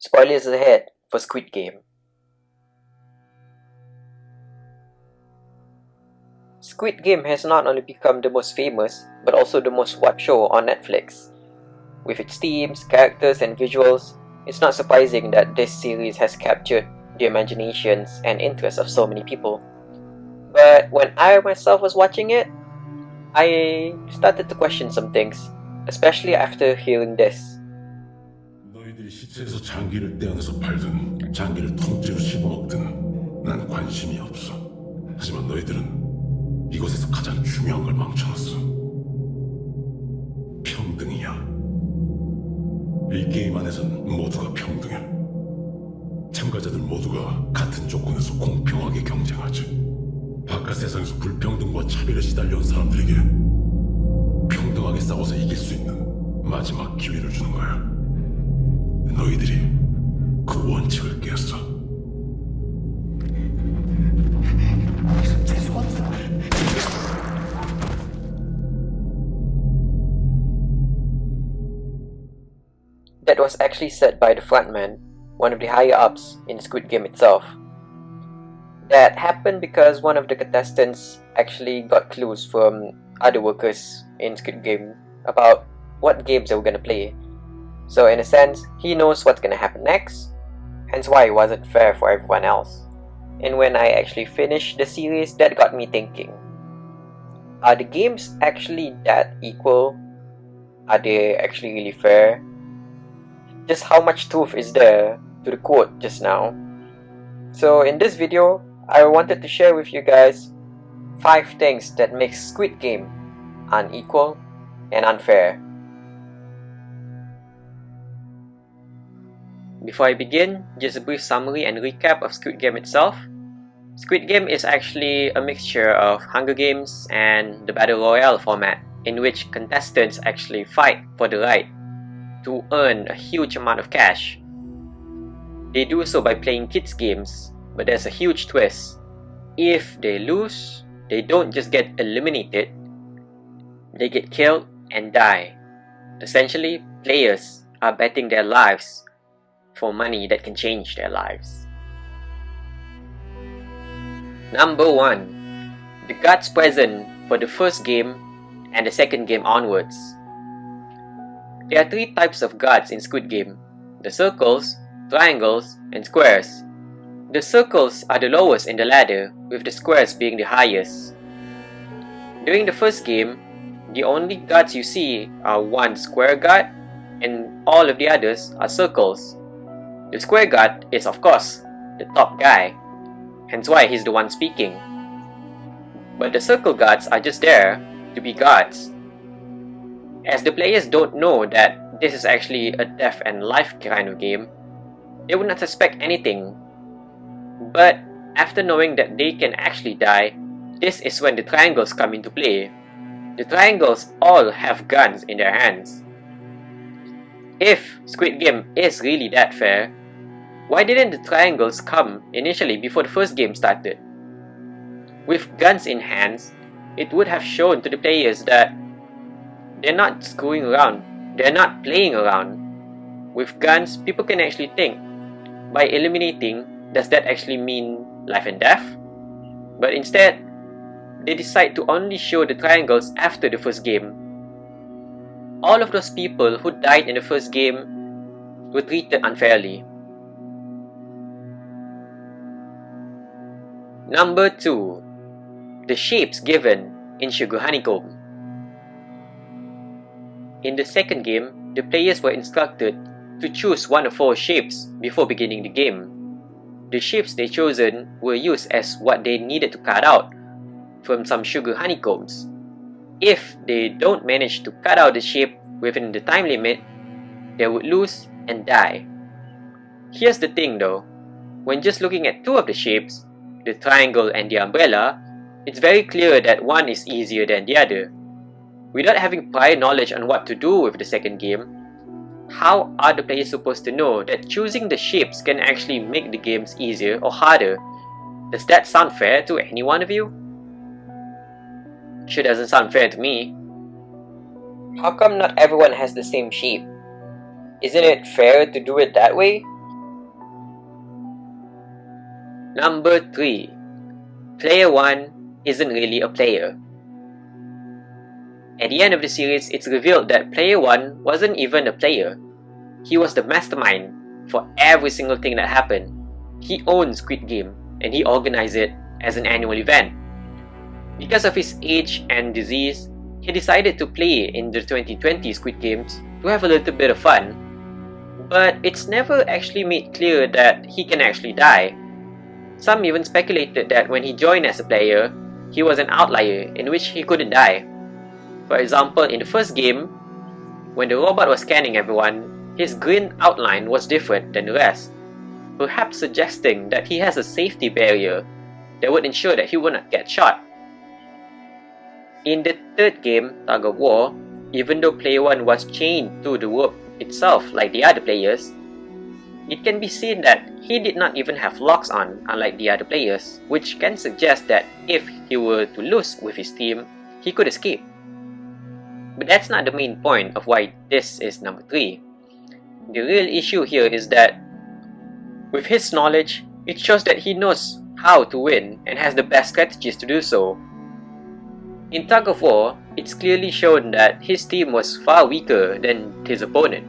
Spoilers ahead for Squid Game. Squid Game has not only become the most famous, but also the most watched show on Netflix. With its themes, characters, and visuals, it's not surprising that this series has captured the imaginations and interests of so many people. But when I myself was watching it, I started to question some things, especially after hearing this. 너희들이 시체에서 장기를 떼어내서 팔든 장기를 통째로 씹어먹든 난 관심이 없어. 하지만 너희들은 이곳에서 가장 중요한 걸 망쳐놨어. 평등이야. 이 게임 안에선 모두가 평등해. 참가자들 모두가 같은 조건에서 공평하게 경쟁하지. 바깥 세상에서 불평등과 차별에 시달려온 사람들에게 평등하게 싸워서 이길 수 있는 마지막 기회를 주는 거야. 너희들이 그 원칙을 깼어. That was actually said by the Frontman, one of the higher ups in Squid Game itself. That happened because one of the contestants actually got clues from other workers in Squid Game about what games they were gonna play. So in a sense, he knows what's gonna happen next, hence why it wasn't fair for everyone else. And when I actually finished the series, that got me thinking, are the games actually that equal? Are they actually really fair? Just how much truth is there to the quote just now? So in this video, I wanted to share with you guys 5 things that make Squid Game unequal and unfair. Before I begin, just a brief summary and recap of Squid Game itself. Squid Game is actually a mixture of Hunger Games and the Battle Royale format, in which contestants actually fight for the right to earn a huge amount of cash. They do so by playing kids games, but there's a huge twist. If they lose, they don't just get eliminated, they get killed and die. Essentially, players are betting their lives for money that can change their lives. Number 1. The gods present for the first game and the second game onwards. There are 3 types of gods in Squid Game: the circles, triangles, and squares. The circles are the lowest in the ladder, with the squares being the highest. During the first game, the only gods you see are one square god, and all of the others are circles. The square god is, of course, the top guy, hence why he's the one speaking. But the circle gods are just there to be gods. As the players don't know that this is actually a death and life kind of game, they would not suspect anything. But after knowing that they can actually die, this is when the triangles come into play. The triangles all have guns in their hands. If Squid Game is really that fair, why didn't the triangles come initially before the first game started? With guns in hands, it would have shown to the players that they're not screwing around, they're not playing around. With guns, people can actually think, by eliminating, does that actually mean life and death? But instead, they decide to only show the triangles after the first game. All of those people who died in the first game were treated unfairly. Number 2. The shapes given in Sugar Honeycomb. In the second game, the players were instructed to choose one of 4 shapes before beginning the game. The shapes they chosen were used as what they needed to cut out from some sugar honeycombs. If they don't manage to cut out the shape within the time limit, they would lose and die. Here's the thing though, when just looking at 2 of the shapes, the triangle and the umbrella, it's very clear that one is easier than the other. Without having prior knowledge on what to do with the second game, how are the players supposed to know that choosing the shapes can actually make the games easier or harder? Does that sound fair to any one of you? Sure doesn't sound fair to me. How come not everyone has the same shape? Isn't it fair to do it that way? Number 3. Player 1 isn't really a player. At the end of the series, it's revealed that Player 1 wasn't even a player. He was the mastermind for every single thing that happened. He owned Squid Game and he organized it as an annual event. Because of his age and disease, he decided to play in the 2020 Squid Games to have a little bit of fun. But it's never actually made clear that he can actually die. Some even speculated that when he joined as a player, he was an outlier in which he couldn't die. For example, in the first game, when the robot was scanning everyone, his green outline was different than the rest, perhaps suggesting that he has a safety barrier that would ensure that he would not get shot. In the third game, Tug of War, even though Player 1 was chained to the rope itself like the other players, it can be seen that he did not even have locks on, unlike the other players, which can suggest that if he were to lose with his team, he could escape. But that's not the main point of why this is number 3. The real issue here is that with his knowledge, it shows that he knows how to win and has the best strategies to do so. In Tug of War, it's clearly shown that his team was far weaker than his opponent,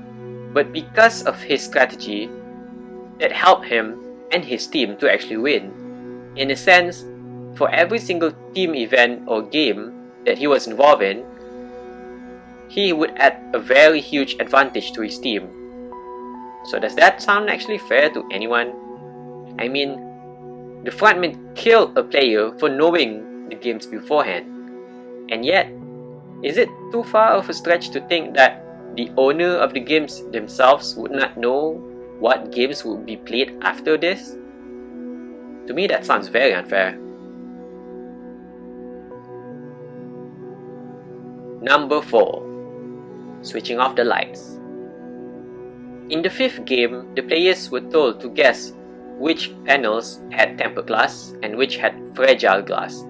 but because of his strategy, that helped him and his team to actually win. In a sense, for every single team event or game that he was involved in, he would add a very huge advantage to his team. So does that sound actually fair to anyone? I mean, the Frontman killed a player for knowing the games beforehand. And yet, is it too far of a stretch to think that the owner of the games themselves would not know what games would be played after this? To me, that sounds very unfair. Number 4. Switching off the lights. In the 5th game, the players were told to guess which panels had tempered glass and which had fragile glass.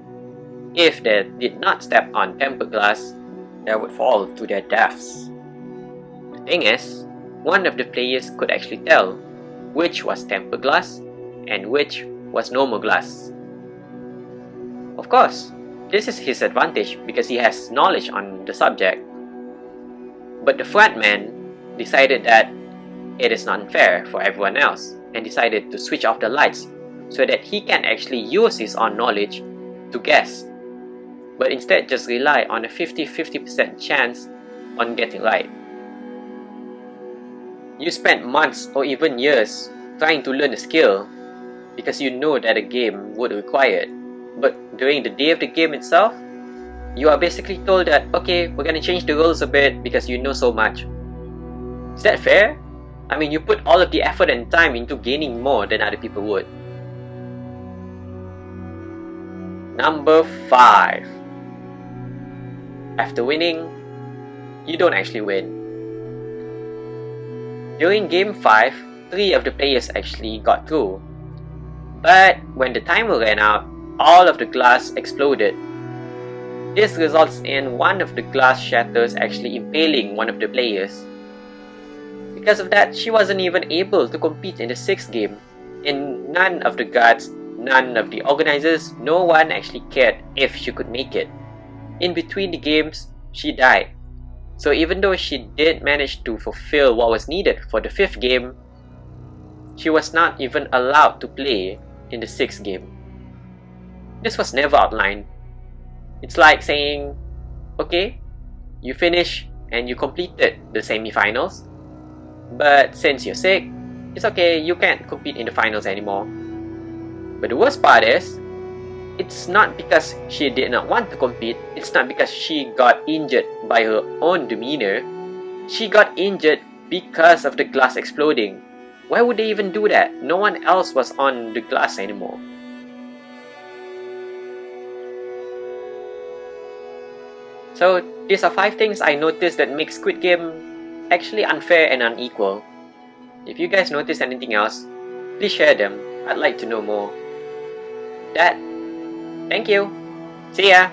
If they did not step on tempered glass, they would fall to their deaths. The thing is, one of the players could actually tell which was tempered glass and which was normal glass. Of course, this is his advantage because he has knowledge on the subject. But the Frontman decided that it is not fair for everyone else and decided to switch off the lights so that he can actually use his own knowledge to guess, but instead just rely on a 50-50% chance on getting right. You spent months or even years trying to learn a skill because you know that a game would require it, but during the day of the game itself, you are basically told that, okay, we're gonna change the rules a bit because you know so much. Is that fair? I mean, you put all of the effort and time into gaining more than other people would. Number 5. After winning, you don't actually win. During Game 5, 3 of the players actually got through. But when the timer ran out, all of the glass exploded. This results in one of the glass shatters actually impaling one of the players. Because of that, she wasn't even able to compete in the 6th game. And none of the guards, none of the organizers, no one actually cared if she could make it. In between the games, she died. So even though she did manage to fulfill what was needed for the 5th game, she was not even allowed to play in the 6th game. This was never outlined. It's like saying, okay, you finish and you completed the semi-finals, but since you're sick, it's okay, you can't compete in the finals anymore. But the worst part is, it's not because she did not want to compete, it's not because she got injured by her own demeanor. She got injured because of the glass exploding. Why would they even do that? No one else was on the glass anymore. So these are 5 things I noticed that make Squid Game actually unfair and unequal. If you guys notice anything else, please share them. I'd like to know more. That, thank you. See ya!